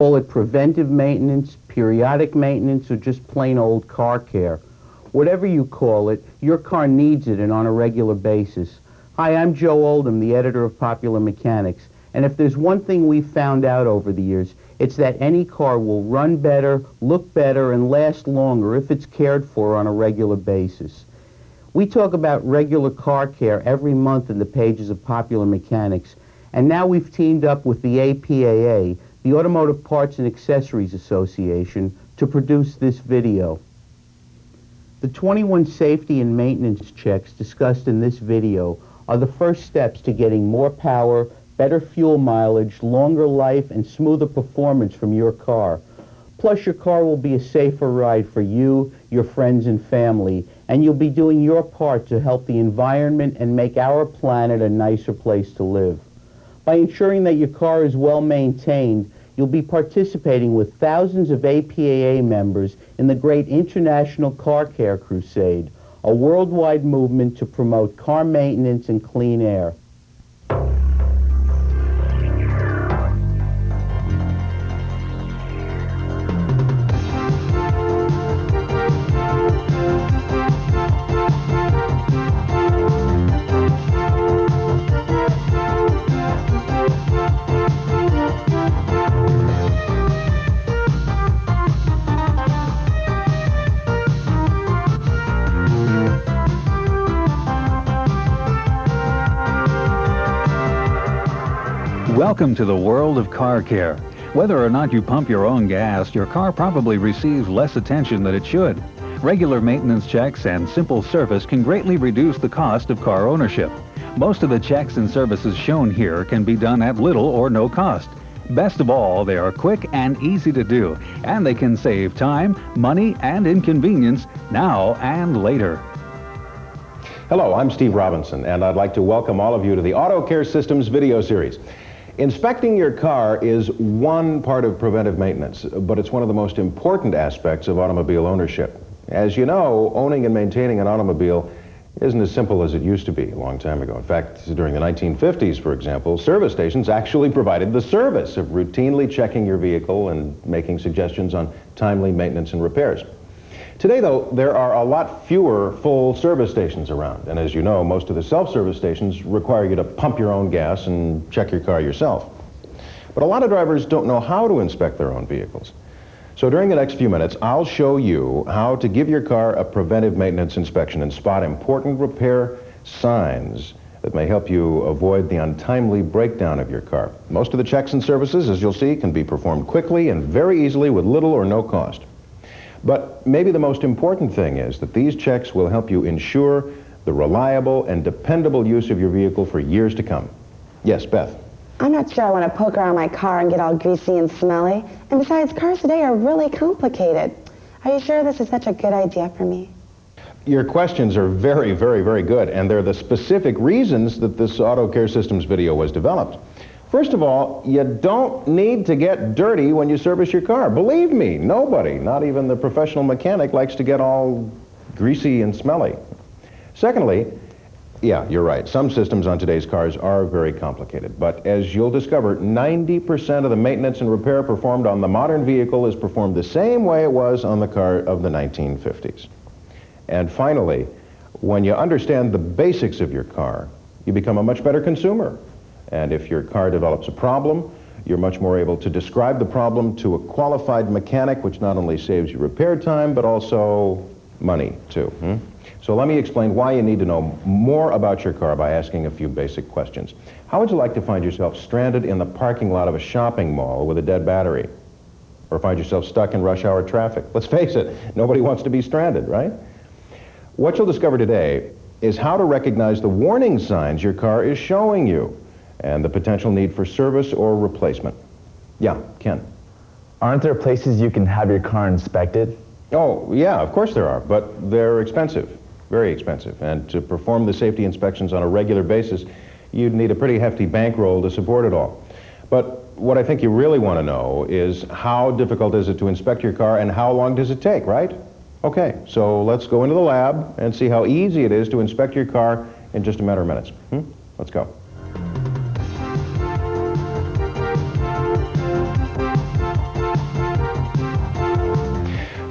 Call it preventive maintenance, periodic maintenance, or just plain old car care. Whatever you call it, your car needs it and on a regular basis. Hi, I'm Joe Oldham, the editor of Popular Mechanics, and if there's one thing we've found out over the years, it's that any car will run better, look better, and last longer if it's cared for on a regular basis. We talk about regular car care every month in the pages of Popular Mechanics, and now we've teamed up with the APAA, the Automotive Parts and Accessories Association, to produce this video. The 21 safety and maintenance checks discussed in this video are the first steps to getting more power, better fuel mileage, longer life, and smoother performance from your car. Plus, your car will be a safer ride for you, your friends, and family, and you'll be doing your part to help the environment and make our planet a nicer place to live. By ensuring that your car is well maintained, you'll be participating with thousands of APAA members in the great International Car Care Crusade, a worldwide movement to promote car maintenance and clean air. Welcome to the world of car care. Whether or not you pump your own gas, your car probably receives less attention than it should. Regular maintenance checks and simple service can greatly reduce the cost of car ownership. Most of the checks and services shown here can be done at little or no cost. Best of all, they are quick and easy to do, and they can save time, money, and inconvenience now and later. Hello, I'm Steve Robinson, and I'd like to welcome all of you to the Auto Care Systems video series. Inspecting your car is one part of preventive maintenance, but it's one of the most important aspects of automobile ownership. As you know, owning and maintaining an automobile isn't as simple as it used to be a long time ago. In fact, during the 1950s, for example, service stations actually provided the service of routinely checking your vehicle and making suggestions on timely maintenance and repairs. Today, though, there are a lot fewer full service stations around, and as you know, most of the self-service stations require you to pump your own gas and check your car yourself. But a lot of drivers don't know how to inspect their own vehicles. So during the next few minutes, I'll show you how to give your car a preventive maintenance inspection and spot important repair signs that may help you avoid the untimely breakdown of your car. Most of the checks and services, as you'll see, can be performed quickly and very easily with little or no cost. But maybe the most important thing is that these checks will help you ensure the reliable and dependable use of your vehicle for years to come. Yes, Beth? I'm not sure I want to poke around my car and get all greasy and smelly. And besides, cars today are really complicated. Are you sure this is such a good idea for me? Your questions are very, very, very good, and they're the specific reasons that this Auto Care Systems video was developed. First of all, you don't need to get dirty when you service your car. Believe me, nobody, not even the professional mechanic, likes to get all greasy and smelly. Secondly, yeah, you're right, some systems on today's cars are very complicated, but as you'll discover, 90% of the maintenance and repair performed on the modern vehicle is performed the same way it was on the car of the 1950s. And finally, when you understand the basics of your car, you become a much better consumer. And if your car develops a problem, you're much more able to describe the problem to a qualified mechanic, which not only saves you repair time, but also money, too. So let me explain why you need to know more about your car by asking a few basic questions. How would you like to find yourself stranded in the parking lot of a shopping mall with a dead battery? Or find yourself stuck in rush hour traffic? Let's face it, nobody wants to be stranded, right? What you'll discover today is how to recognize the warning signs your car is showing you, and the potential need for service or replacement. Yeah, Ken? Aren't there places you can have your car inspected? Oh, yeah, of course there are, but they're expensive, very expensive. And to perform the safety inspections on a regular basis, you'd need a pretty hefty bankroll to support it all. But what I think you really want to know is how difficult is it to inspect your car and how long does it take, right? Okay, so let's go into the lab and see how easy it is to inspect your car in just a matter of minutes. Let's go.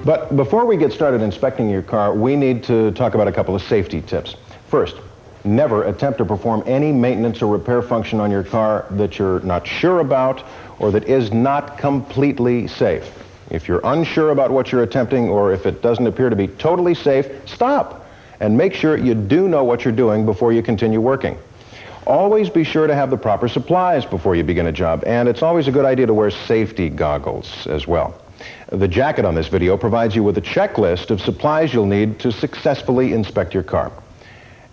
But before we get started inspecting your car, we need to talk about a couple of safety tips. First, never attempt to perform any maintenance or repair function on your car that you're not sure about or that is not completely safe. If you're unsure about what you're attempting, or if it doesn't appear to be totally safe, stop and make sure you do know what you're doing before you continue working. Always be sure to have the proper supplies before you begin a job, and it's always a good idea to wear safety goggles as well. The jacket on this video provides you with a checklist of supplies you'll need to successfully inspect your car.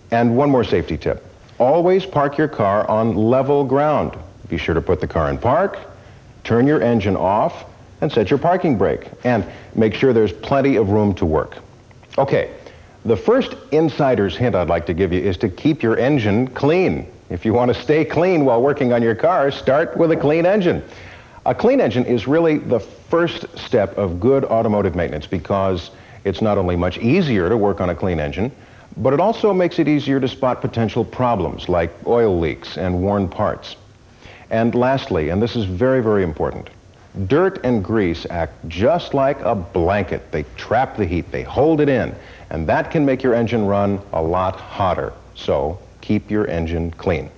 And one more safety tip. Always park your car on level ground. Be sure to put the car in park, turn your engine off, and set your parking brake. And make sure there's plenty of room to work. Okay, the first insider's hint I'd like to give you is to keep your engine clean. If you want to stay clean while working on your car, start with a clean engine. A clean engine is really the first step of good automotive maintenance because it's not only much easier to work on a clean engine, but it also makes it easier to spot potential problems like oil leaks and worn parts. And lastly, and this is very, very important, dirt and grease act just like a blanket. They trap the heat, they hold it in, and that can make your engine run a lot hotter. So keep your engine clean.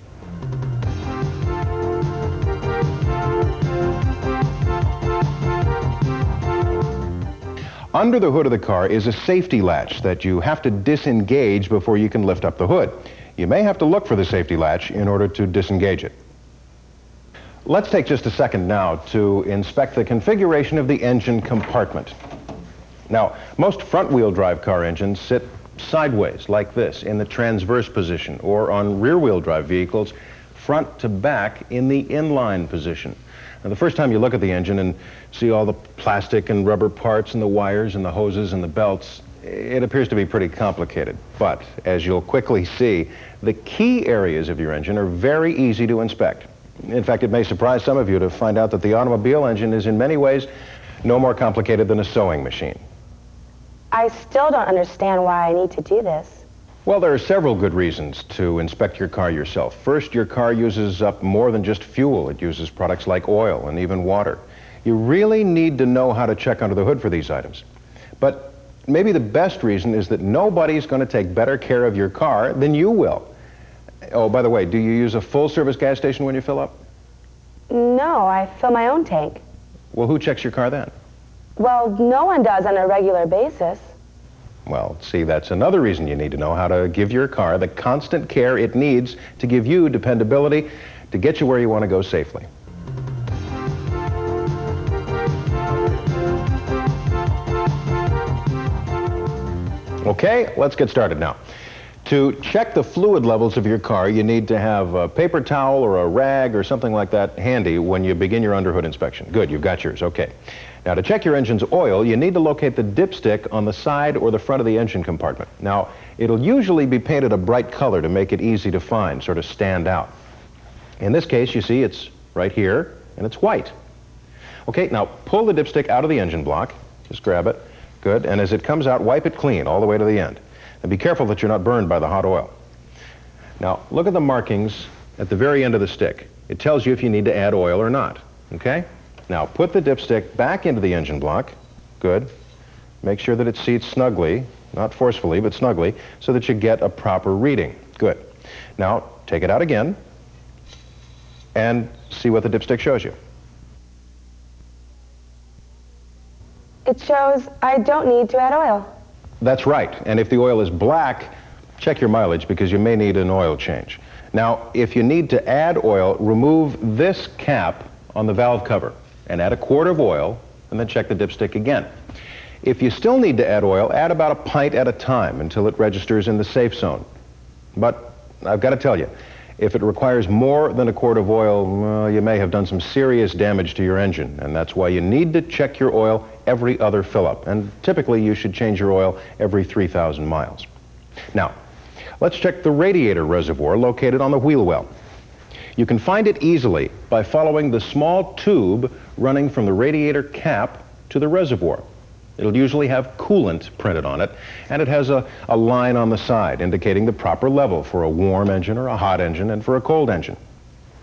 Under the hood of the car is a safety latch that you have to disengage before you can lift up the hood. You may have to look for the safety latch in order to disengage it. Let's take just a second now to inspect the configuration of the engine compartment. Now, most front-wheel drive car engines sit sideways like this in the transverse position, or on rear-wheel drive vehicles, front to back in the inline position. Now, the first time you look at the engine and see all the plastic and rubber parts and the wires and the hoses and the belts, it appears to be pretty complicated. But as you'll quickly see, the key areas of your engine are very easy to inspect. In fact, it may surprise some of you to find out that the automobile engine is in many ways no more complicated than a sewing machine. I still don't understand why I need to do this. Well, there are several good reasons to inspect your car yourself. First, your car uses up more than just fuel. It uses products like oil and even water. You really need to know how to check under the hood for these items. But maybe the best reason is that nobody's going to take better care of your car than you will. Oh, by the way, do you use a full-service gas station when you fill up? No, I fill my own tank. Well, who checks your car then? Well, no one does on a regular basis. Well, see, that's another reason you need to know how to give your car the constant care it needs to give you dependability to get you where you want to go safely. Okay, let's get started now. To check the fluid levels of your car, you need to have a paper towel or a rag or something like that handy when you begin your underhood inspection. Good, you've got yours, okay. Now, to check your engine's oil, you need to locate the dipstick on the side or the front of the engine compartment. Now, it'll usually be painted a bright color to make it easy to find, sort of stand out. In this case, you see it's right here, and it's white. Okay, now pull the dipstick out of the engine block. Just grab it. Good, and as it comes out, wipe it clean all the way to the end. And be careful that you're not burned by the hot oil. Now, look at the markings at the very end of the stick. It tells you if you need to add oil or not, okay? Now, put the dipstick back into the engine block. Good. Make sure that it seats snugly, not forcefully, but snugly, so that you get a proper reading. Good. Now, take it out again and see what the dipstick shows you. It shows I don't need to add oil. That's right. And if the oil is black, check your mileage because you may need an oil change. Now, if you need to add oil, remove this cap on the valve cover and add a quart of oil, and then check the dipstick again. If you still need to add oil, add about a pint at a time until it registers in the safe zone. But I've got to tell you, if it requires more than a quart of oil, well, you may have done some serious damage to your engine, and that's why you need to check your oil every other fill-up. And typically, you should change your oil every 3,000 miles. Now, let's check the radiator reservoir located on the wheel well. You can find it easily by following the small tube running from the radiator cap to the reservoir. It'll usually have coolant printed on it, and it has a line on the side indicating the proper level for a warm engine or a hot engine and for a cold engine.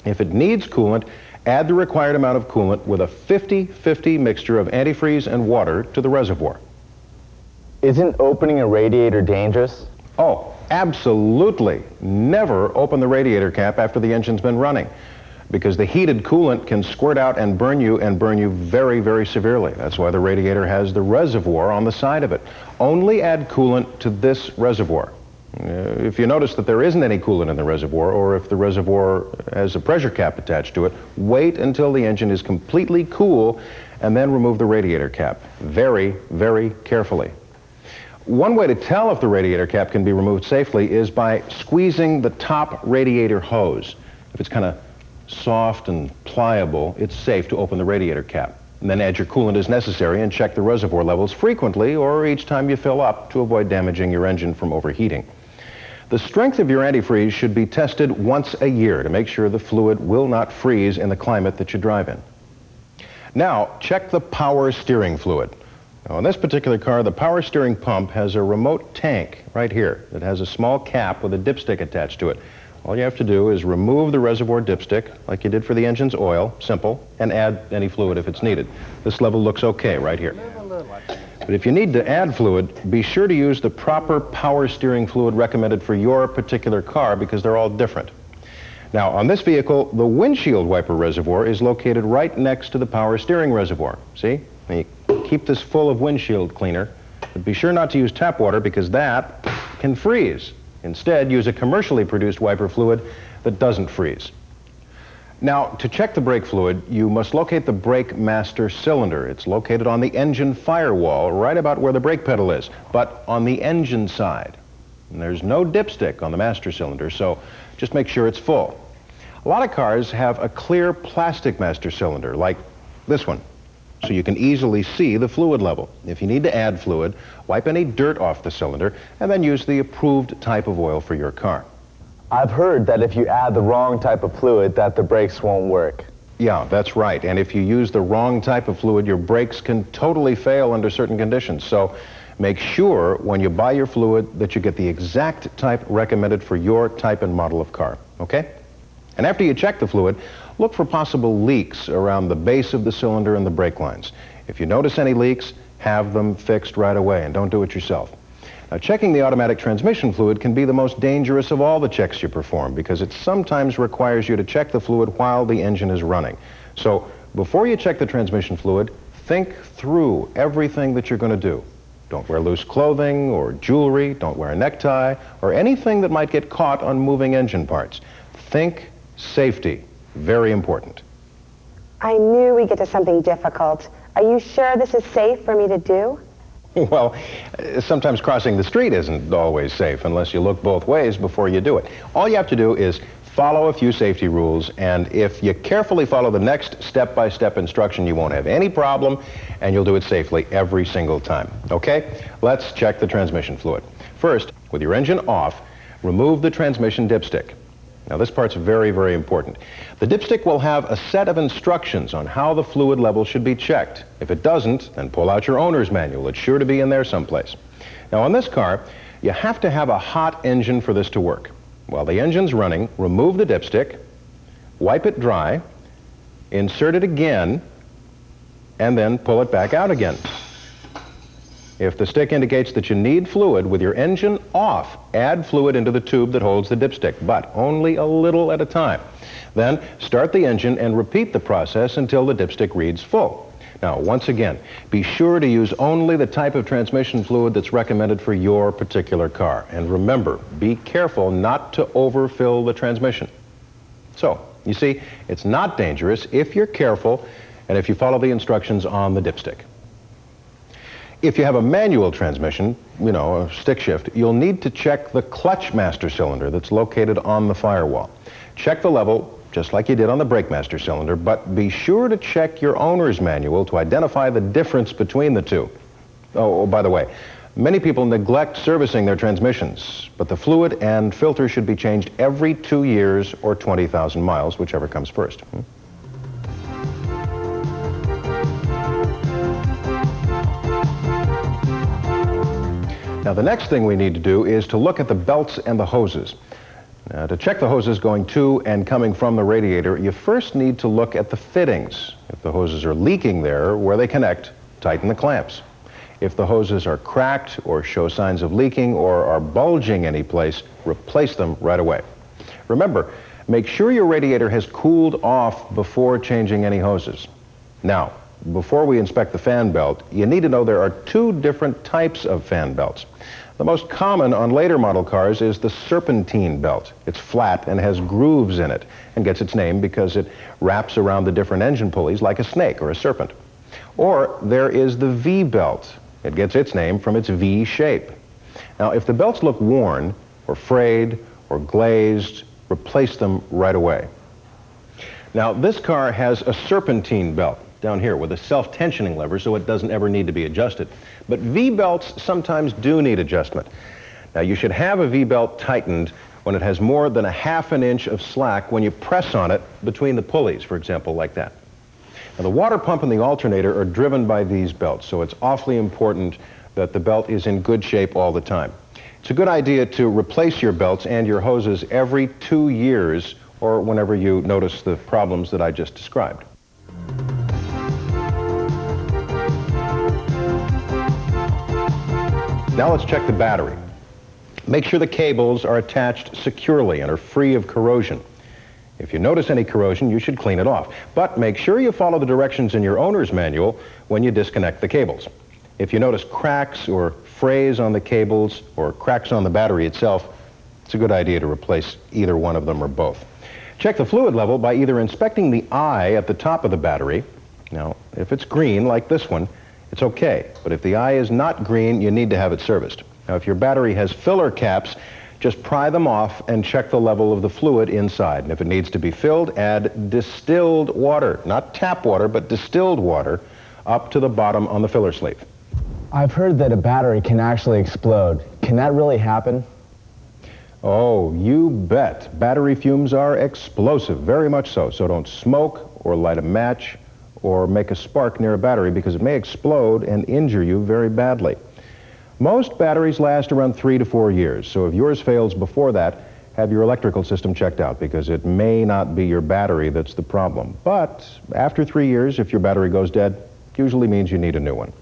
If it needs coolant, add the required amount of coolant with a 50-50 mixture of antifreeze and water to the reservoir. Isn't opening a radiator dangerous? Oh, absolutely. Never open the radiator cap after the engine's been running, because the heated coolant can squirt out and burn you very, very severely. That's why the radiator has the reservoir on the side of it. Only add coolant to this reservoir. If you notice that there isn't any coolant in the reservoir, or if the reservoir has a pressure cap attached to it, wait until the engine is completely cool and then remove the radiator cap very, very carefully. One way to tell if the radiator cap can be removed safely is by squeezing the top radiator hose. If it's kind of soft and pliable, it's safe to open the radiator cap. And then add your coolant as necessary and check the reservoir levels frequently or each time you fill up to avoid damaging your engine from overheating. The strength of your antifreeze should be tested once a year to make sure the fluid will not freeze in the climate that you drive in. Now, check the power steering fluid. Now, in this particular car, the power steering pump has a remote tank right here that has a small cap with a dipstick attached to it. All you have to do is remove the reservoir dipstick, like you did for the engine's oil, simple, and add any fluid if it's needed. This level looks okay right here. But if you need to add fluid, be sure to use the proper power steering fluid recommended for your particular car, because they're all different. Now, on this vehicle, the windshield wiper reservoir is located right next to the power steering reservoir. See? And you keep this full of windshield cleaner, but be sure not to use tap water, because that can freeze. Instead, use a commercially produced wiper fluid that doesn't freeze. Now, to check the brake fluid, you must locate the brake master cylinder. It's located on the engine firewall, right about where the brake pedal is, but on the engine side. And there's no dipstick on the master cylinder, so just make sure it's full. A lot of cars have a clear plastic master cylinder, like this one, so you can easily see the fluid level. If you need to add fluid, wipe any dirt off the cylinder, and then use the approved type of oil for your car. I've heard that if you add the wrong type of fluid, that the brakes won't work. Yeah, that's right. And if you use the wrong type of fluid, your brakes can totally fail under certain conditions. So make sure when you buy your fluid that you get the exact type recommended for your type and model of car, okay? And after you check the fluid, look for possible leaks around the base of the cylinder and the brake lines. If you notice any leaks, have them fixed right away, and don't do it yourself. Now, checking the automatic transmission fluid can be the most dangerous of all the checks you perform, because it sometimes requires you to check the fluid while the engine is running. So before you check the transmission fluid, think through everything that you're going to do. Don't wear loose clothing or jewelry, don't wear a necktie, or anything that might get caught on moving engine parts. Think safety. Very important. I knew we'd get to something difficult. Are you sure this is safe for me to do? Well, sometimes crossing the street isn't always safe unless you look both ways before you do it. All you have to do is follow a few safety rules, and if you carefully follow the next step-by-step instruction, you won't have any problem, and you'll do it safely every single time. Okay? Let's check the transmission fluid. First, with your engine off, remove the transmission dipstick. Now, this part's very, very important. The dipstick will have a set of instructions on how the fluid level should be checked. If it doesn't, then pull out your owner's manual. It's sure to be in there someplace. Now, on this car, you have to have a hot engine for this to work. While the engine's running, remove the dipstick, wipe it dry, insert it again, and then pull it back out again. If the stick indicates that you need fluid, with your engine off, add fluid into the tube that holds the dipstick, but only a little at a time. Then start the engine and repeat the process until the dipstick reads full. Now, once again, be sure to use only the type of transmission fluid that's recommended for your particular car. And remember, be careful not to overfill the transmission. So, you see, it's not dangerous if you're careful and if you follow the instructions on the dipstick. If you have a manual transmission, you know, a stick shift, you'll need to check the clutch master cylinder that's located on the firewall. Check the level, just like you did on the brake master cylinder, but be sure to check your owner's manual to identify the difference between the two. Oh, by the way, many people neglect servicing their transmissions, but the fluid and filter should be changed every 2 years or 20,000 miles, whichever comes first. Now, the next thing we need to do is to look at the belts and the hoses. Now, to check the hoses going to and coming from the radiator, you first need to look at the fittings. If the hoses are leaking there where they connect, tighten the clamps. If the hoses are cracked or show signs of leaking or are bulging any place, replace them right away. Remember, make sure your radiator has cooled off before changing any hoses. Now, before we inspect the fan belt, you need to know there are two different types of fan belts. The most common on later model cars is the serpentine belt. It's flat and has grooves in it and gets its name because it wraps around the different engine pulleys like a snake or a serpent. Or there is the V belt. It gets its name from its V shape. Now, if the belts look worn or frayed or glazed, replace them right away. Now, this car has a serpentine belt down here with a self-tensioning lever so it doesn't ever need to be adjusted. But V-belts sometimes do need adjustment. Now, you should have a V-belt tightened when it has more than 1/2 inch of slack when you press on it between the pulleys, for example, like that. Now, the water pump and the alternator are driven by these belts, so it's awfully important that the belt is in good shape all the time. It's a good idea to replace your belts and your hoses every 2 years or whenever you notice the problems that I just described. Now let's check the battery. Make sure the cables are attached securely and are free of corrosion. If you notice any corrosion, you should clean it off. But make sure you follow the directions in your owner's manual when you disconnect the cables. If you notice cracks or frays on the cables or cracks on the battery itself, it's a good idea to replace either one of them or both. Check the fluid level by either inspecting the eye at the top of the battery. Now, if it's green, like this one, it's okay. But if the eye is not green, you need to have it serviced. Now, if your battery has filler caps, just pry them off and check the level of the fluid inside. And if it needs to be filled, add distilled water, not tap water, but distilled water, up to the bottom on the filler sleeve. I've heard that a battery can actually explode. Can that really happen? Oh, you bet. Battery fumes are explosive, very much so. So don't smoke or light a match or make a spark near a battery because it may explode and injure you very badly. Most batteries last around 3 to 4 years, so if yours fails before that, have your electrical system checked out because it may not be your battery that's the problem. But after 3 years, if your battery goes dead, usually means you need a new one.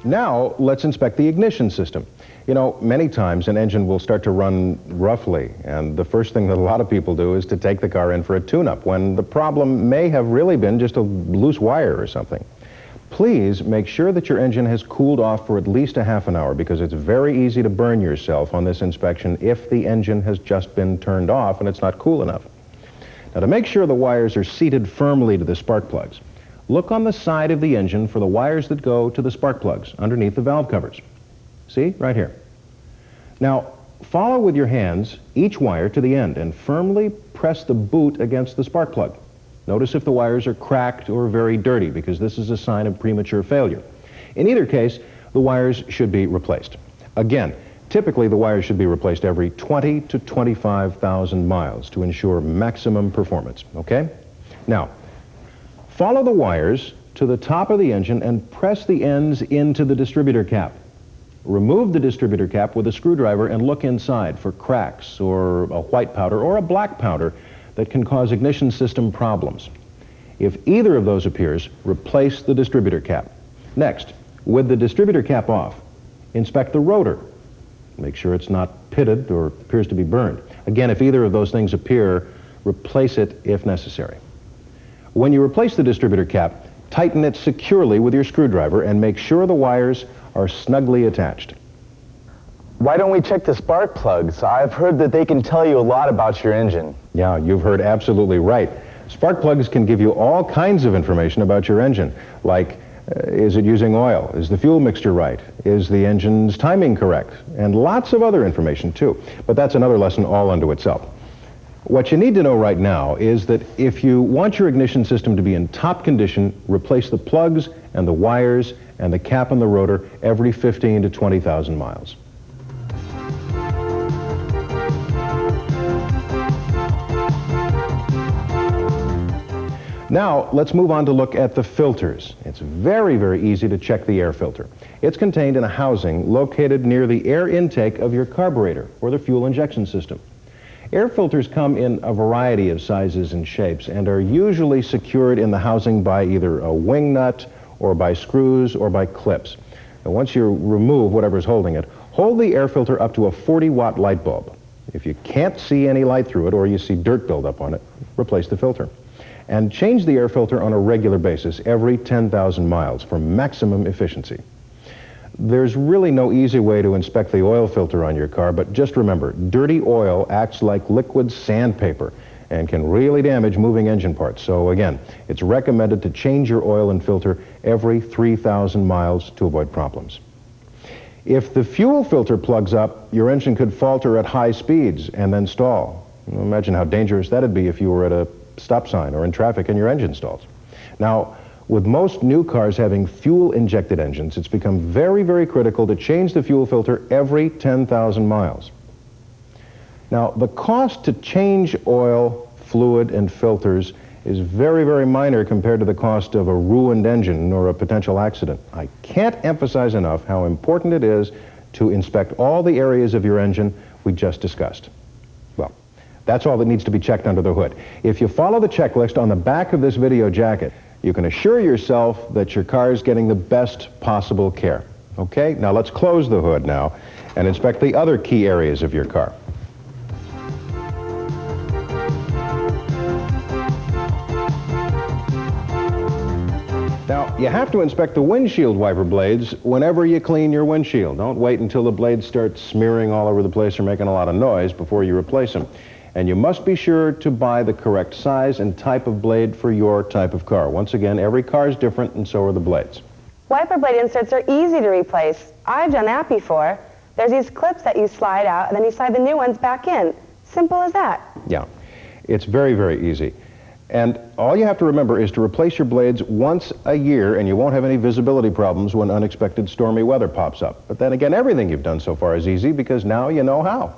Now, let's inspect the ignition system. You know, many times an engine will start to run roughly, and the first thing that a lot of people do is to take the car in for a tune-up, when the problem may have really been just a loose wire or something. Please make sure that your engine has cooled off for at least a half an hour, because it's very easy to burn yourself on this inspection if the engine has just been turned off and it's not cool enough. Now, to make sure the wires are seated firmly to the spark plugs, look on the side of the engine for the wires that go to the spark plugs underneath the valve covers. See, right here. Now, follow with your hands each wire to the end and firmly press the boot against the spark plug. Notice if the wires are cracked or very dirty, because this is a sign of premature failure. In either case, the wires should be replaced. Again, typically the wires should be replaced every 20 to 25,000 miles to ensure maximum performance, okay? Now, follow the wires to the top of the engine and press the ends into the distributor cap. Remove the distributor cap with a screwdriver and look inside for cracks or a white powder or a black powder that can cause ignition system problems. If either of those appears, replace the distributor cap. Next, with the distributor cap off, inspect the rotor. Make sure it's not pitted or appears to be burned. Again, if either of those things appear, replace it if necessary. When you replace the distributor cap, tighten it securely with your screwdriver and make sure the wires are snugly attached. Why don't we check the spark plugs? I've heard that they can tell you a lot about your engine. Yeah, you've heard absolutely right. Spark plugs can give you all kinds of information about your engine, like is it using oil? Is the fuel mixture right? Is the engine's timing correct? And lots of other information too. But that's another lesson all unto itself. What you need to know right now is that if you want your ignition system to be in top condition, replace the plugs and the wires and the cap and the rotor every 15 to 20,000 miles. Now, let's move on to look at the filters. It's very, very easy to check the air filter. It's contained in a housing located near the air intake of your carburetor or the fuel injection system. Air filters come in a variety of sizes and shapes and are usually secured in the housing by either a wing nut or by screws or by clips. And once you remove whatever's holding it, hold the air filter up to a 40-watt light bulb. If you can't see any light through it or you see dirt buildup on it, replace the filter. And change the air filter on a regular basis every 10,000 miles for maximum efficiency. There's really no easy way to inspect the oil filter on your car, but just remember, dirty oil acts like liquid sandpaper and can really damage moving engine parts. So again, it's recommended to change your oil and filter every 3,000 miles to avoid problems. If the fuel filter plugs up, your engine could falter at high speeds and then stall. Imagine how dangerous that'd be if you were at a stop sign or in traffic and your engine stalls. Now, with most new cars having fuel-injected engines, it's become very, very critical to change the fuel filter every 10,000 miles. Now, the cost to change oil, fluid, and filters is very, very minor compared to the cost of a ruined engine or a potential accident. I can't emphasize enough how important it is to inspect all the areas of your engine we just discussed. Well, that's all that needs to be checked under the hood. If you follow the checklist on the back of this video jacket, you can assure yourself that your car is getting the best possible care. Okay, now let's close the hood now and inspect the other key areas of your car. Now, you have to inspect the windshield wiper blades whenever you clean your windshield. Don't wait until the blades start smearing all over the place or making a lot of noise before you replace them. And you must be sure to buy the correct size and type of blade for your type of car. Once again, every car is different, and so are the blades. Wiper blade inserts are easy to replace. I've done that before. There's these clips that you slide out, and then you slide the new ones back in. Simple as that. Yeah, it's very, very easy. And all you have to remember is to replace your blades once a year, and you won't have any visibility problems when unexpected stormy weather pops up. But then again, everything you've done so far is easy because now you know how.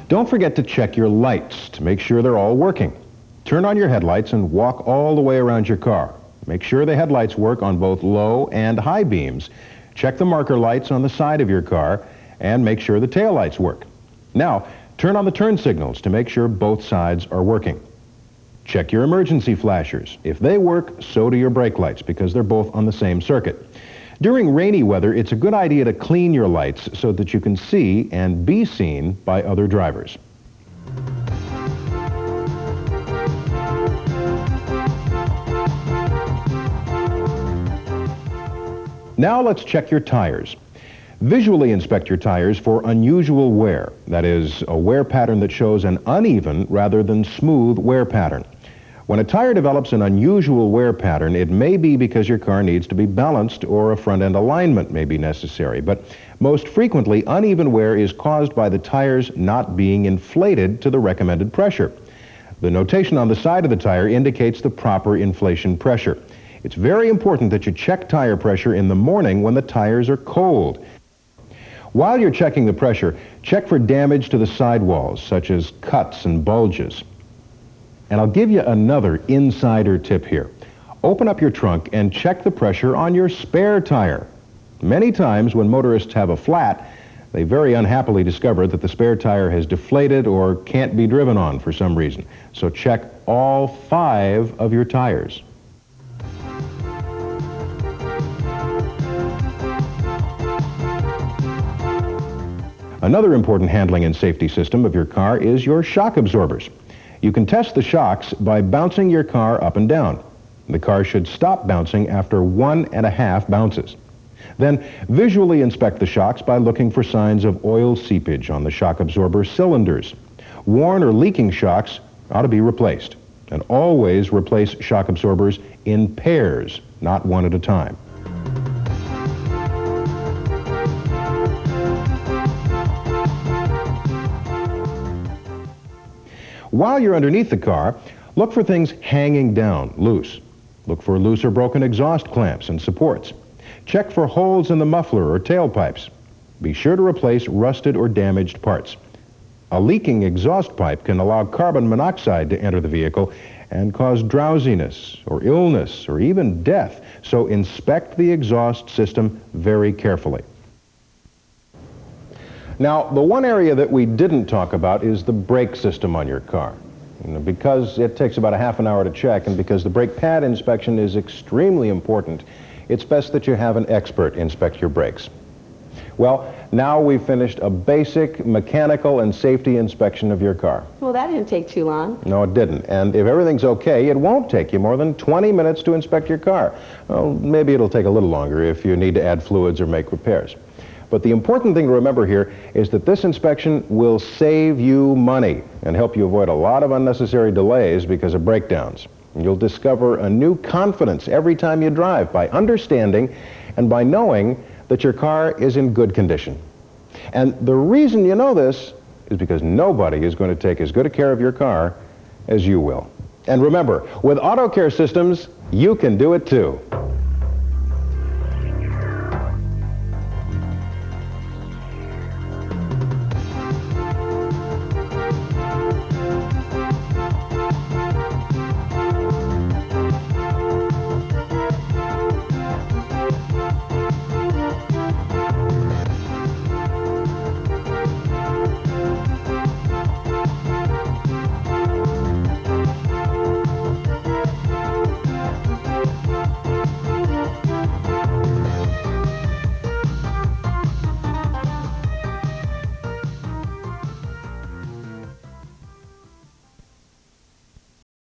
Don't forget to check your lights to make sure they're all working. Turn on your headlights and walk all the way around your car. Make sure the headlights work on both low and high beams. Check the marker lights on the side of your car and make sure the tail lights work. Now, turn on the turn signals to make sure both sides are working. Check your emergency flashers. If they work, so do your brake lights because they're both on the same circuit. During rainy weather, it's a good idea to clean your lights so that you can see and be seen by other drivers. Now let's check your tires. Visually inspect your tires for unusual wear. That is, a wear pattern that shows an uneven rather than smooth wear pattern. When a tire develops an unusual wear pattern, it may be because your car needs to be balanced or a front-end alignment may be necessary. But most frequently, uneven wear is caused by the tires not being inflated to the recommended pressure. The notation on the side of the tire indicates the proper inflation pressure. It's very important that you check tire pressure in the morning when the tires are cold. While you're checking the pressure, check for damage to the sidewalls, such as cuts and bulges. And I'll give you another insider tip here. Open up your trunk and check the pressure on your spare tire. Many times when motorists have a flat, they very unhappily discover that the spare tire has deflated or can't be driven on for some reason. So check all 5 of your tires. Another important handling and safety system of your car is your shock absorbers. You can test the shocks by bouncing your car up and down. The car should stop bouncing after 1.5 bounces. Then visually inspect the shocks by looking for signs of oil seepage on the shock absorber cylinders. Worn or leaking shocks ought to be replaced. And always replace shock absorbers in pairs, not one at a time. While you're underneath the car, look for things hanging down, loose. Look for loose or broken exhaust clamps and supports. Check for holes in the muffler or tailpipes. Be sure to replace rusted or damaged parts. A leaking exhaust pipe can allow carbon monoxide to enter the vehicle, and cause drowsiness or illness or even death. So inspect the exhaust system very carefully. Now, the one area that we didn't talk about is the brake system on your car. Because it takes about a half an hour to check, and because the brake pad inspection is extremely important, it's best that you have an expert inspect your brakes. Well, now we've finished a basic mechanical and safety inspection of your car. Well, that didn't take too long. No, it didn't. And if everything's okay, it won't take you more than 20 minutes to inspect your car. Well, maybe it'll take a little longer if you need to add fluids or make repairs. But the important thing to remember here is that this inspection will save you money and help you avoid a lot of unnecessary delays because of breakdowns. And you'll discover a new confidence every time you drive by understanding and by knowing that your car is in good condition. And the reason you know this is because nobody is going to take as good a care of your car as you will. And remember, with Auto Care Systems, you can do it too.